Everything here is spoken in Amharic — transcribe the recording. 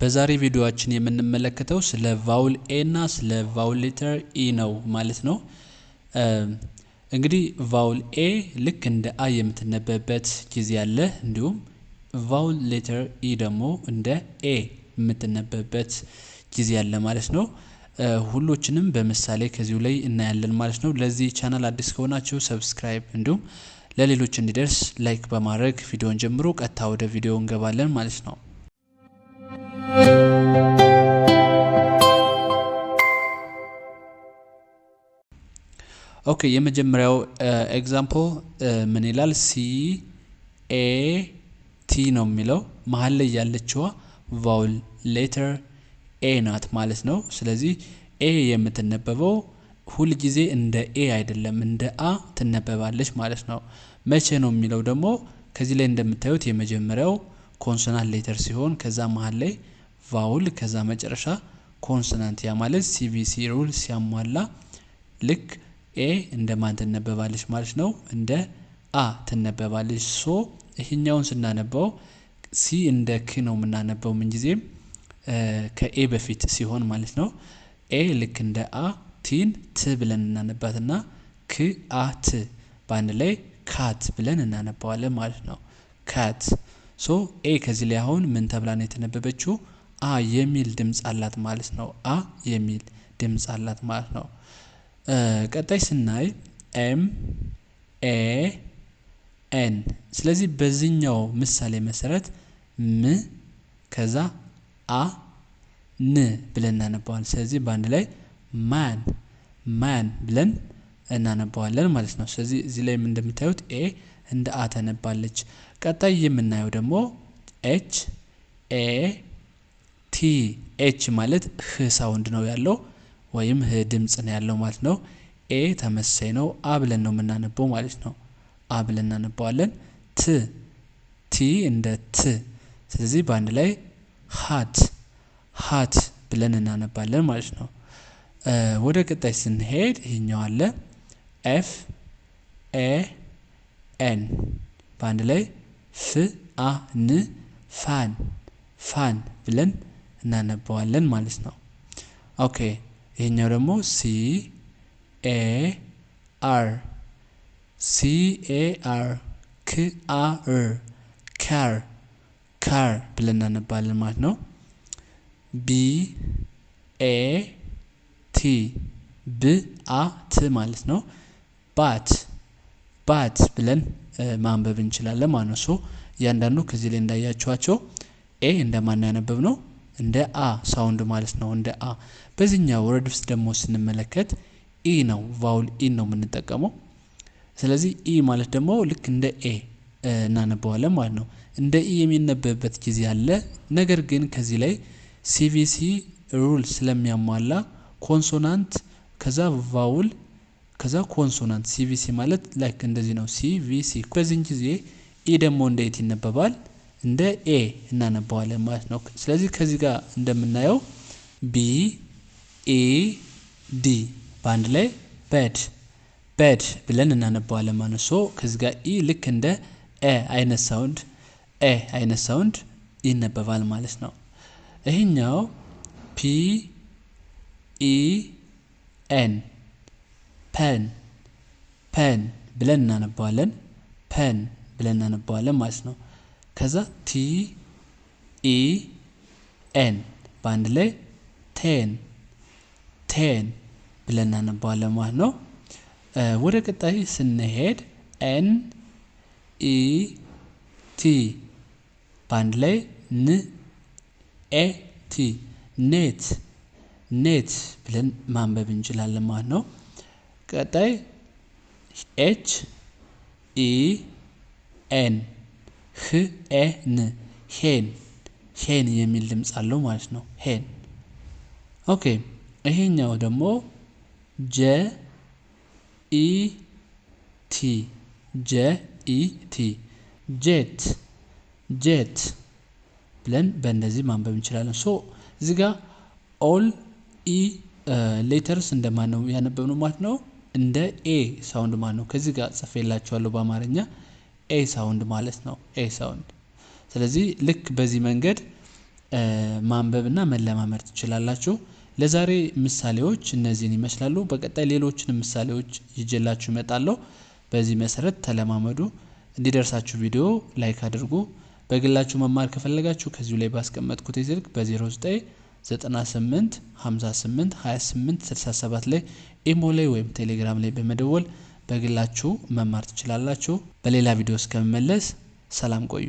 በዛሬ ቪዲዮአችን የምንመለከተው ስለ ቫውል ኤ እና ስለ ቫውል ሌተር ኢ ነው ማለት ነው። እንግዲህ ቫውል ኤ ልክ እንደ አ የምትነበብበት ጊዜ አለ። እንዲሁም ቫውል ሌተር ኢ ደግሞ እንደ ኤ የምትነበብበት ጊዜ አለ ማለት ነው። ሁሎችንም በምሳሌ ከዚሁ ላይ እናያለን ማለት ነው። ለዚህ ቻናል አዲስ ከሆናችሁ ሰብስክራይብ እንዲሁም ለሌሎች እንዲደርስ ላይክ በማድረግ ቪዲዮን ጀምሮ ቀጥታ ወደ ቪዲዮ እንገባለን ማለት ነው። ኦኬ የመጀመሪያው ኤግዛምፕል ምን ይላል? ሲ ኤ ቲ ነው የሚለው መሀል ላይ ያለችዋ ቫውል ሌተር ኤ ናት ማለት ነው። ስለዚህ ኤ የምትነበበው ሁል ጊዜ እንደ ኤ አይደለም እንደ አ ትነበባለች ማለት ነው። መቼ ነው የሚለው ደግሞ ከዚህ ላይ እንደምታዩት የመጀመሪያው ኮንሶናንት ሌተር ሲሆን ከዛ መሀል ላይ ቫውል ከዛ መጨረሻ ኮንሶናንት ያ ማለት ሲቪሲ ሩል ሲያሟላ ልክ ኤ እንደማን ትነበባለች ማለት ነው? እንደ አ ትነበባለች። ሶ ይሄኛውን ስናነበው ሲ እንደ ክ ነው የምናነበው ምን ጊዜም ከኤ በፊት ሲሆን ማለት ነው። ኤ ልክ እንደ አ ቲን ት ብለን እናነባትና ክ አ ት በአንድ ላይ ካት ብለን እናነባዋለን ማለት ነው። ካት ሶ ኤ ከዚህ ላይ አሁን ምን ተብላ ነው የተነበበችው? አ የሚል ድምጽ አላት ማለት ነው። አ የሚል ድምጽ አላት ማለት ነው። ቀጣይ ስናይ ኤም ኤ ኤን ስለዚህ በዚህኛው ምሳሌ መሰረት ም ከዛ አ ን ብለን እናነባዋለን። ስለዚህ በአንድ ላይ ማን ማን ብለን እናነባዋለን ማለት ነው። ስለዚህ እዚህ ላይ እንደምታዩት ኤ እንደ አ ተነባለች። ቀጣይ የምናየው ደግሞ ኤች ኤ ቲ ኤች ማለት ህ ሳውንድ ነው ያለው ወይም ህ ድምጽ ነው ያለው ማለት ነው። ኤ ተመሳሳይ ነው አ ብለን ነው የምናነበው ማለት ነው። አ ብለን እናነባዋለን። ት ቲ እንደ ት ስለዚህ በአንድ ላይ ሃት ሃት ብለን እናነባለን ማለት ነው። ወደ ቀጣይ ስንሄድ ይሄኛው አለ ኤፍ ኤ ኤን በአንድ ላይ ፍ አ ን ፋን ፋን ብለን እናነባዋለን ማለት ነው። ኦኬ ይሄኛው ደግሞ ሲ ኤ አር ሲ ኤ አር ክ አ ር ካር ካር ብለን እናነባለን ማለት ነው። ቢ ኤ ቲ ብ አ ት ማለት ነው። ባት ባት ብለን ማንበብ እንችላለን ማለት ነው። ሶ እያንዳንዱ ከዚህ ላይ እንዳያችኋቸው ኤ እንደማን ያነበብ ነው እንደ አ ሳውንድ ማለት ነው። እንደ አ በዚህኛው ወርድ ውስጥ ደግሞ ስንመለከት ኢ ነው ቫውል ኢ ነው የምንጠቀመው። ስለዚህ ኢ ማለት ደግሞ ልክ እንደ ኤ እናነበዋለን ማለት ነው። እንደ ኢ የሚነበብበት ጊዜ አለ። ነገር ግን ከዚህ ላይ ሲቪሲ ሩል ስለሚያሟላ ኮንሶናንት ከዛ ቫውል ከዛ ኮንሶናንት ሲቪሲ ማለት ላይክ እንደዚህ ነው ሲቪሲ። በዚህ ጊዜ ኢ ደግሞ እንዴት ይነበባል? እንደ ኤ እናነባዋለን ማለት ነው። ስለዚህ ከዚህ ጋር እንደምናየው ቢ ኤ ዲ በአንድ ላይ በድ በድ ብለን እናነባዋለን ማለት ነው። ከዚህ ጋር ኢ ልክ እንደ ኤ አይነት ሳውንድ ይነበባል ማለት ነው። ይሄኛው ፒ ኢ ኤን ፐን ፐን ብለን እናነባዋለን ፐን ብለን እናነባዋለን ማለት ነው። ከዛ ቲ ኢ ኤን በአንድ ላይ ቴን ቴን ብለን እናነባዋለን ማለት ነው። ወደ ቀጣይ ስንሄድ ኤን ኢ ቲ በአንድ ላይ ን ኤ ቲ ኔት ኔት ብለን ማንበብ እንችላለን ማለት ነው። ቀጣይ ኤች ኢ ኤን ህ ኤ ን ሄን ሄን የሚል ድምጽ አለው ማለት ነው። ሄን ኦኬ ይሄኛው ደግሞ ጀ ኢ ቲ ጀ ኢ ቲ ጄት ጄት ብለን በእንደዚህ ማንበብ እንችላለን። ሶ እዚህ ጋር ኦል ኢ ሌተርስ እንደማን ነው ያነበብነው ማለት ነው? እንደ ኤ ሳውንድ ማለት ነው። ከዚህ ጋር ጽፌላችኋለሁ በአማርኛ ኤ ሳውንድ ማለት ነው። ኤ ሳውንድ ስለዚህ ልክ በዚህ መንገድ ማንበብና መለማመድ ትችላላችሁ። ለዛሬ ምሳሌዎች እነዚህን ይመስላሉ። በቀጣይ ሌሎችን ምሳሌዎች ይዤላችሁ እመጣለሁ። በዚህ መሰረት ተለማመዱ። እንዲደርሳችሁ ቪዲዮ ላይክ አድርጉ። በግላችሁ መማር ከፈለጋችሁ ከዚሁ ላይ ባስቀመጥኩት ስልክ በ0998 58 28 67 ላይ ኢሞ ላይ ወይም ቴሌግራም ላይ በመደወል በግላችሁ መማር ትችላላችሁ። በሌላ ቪዲዮ እስከመመለስ ሰላም ቆዩ።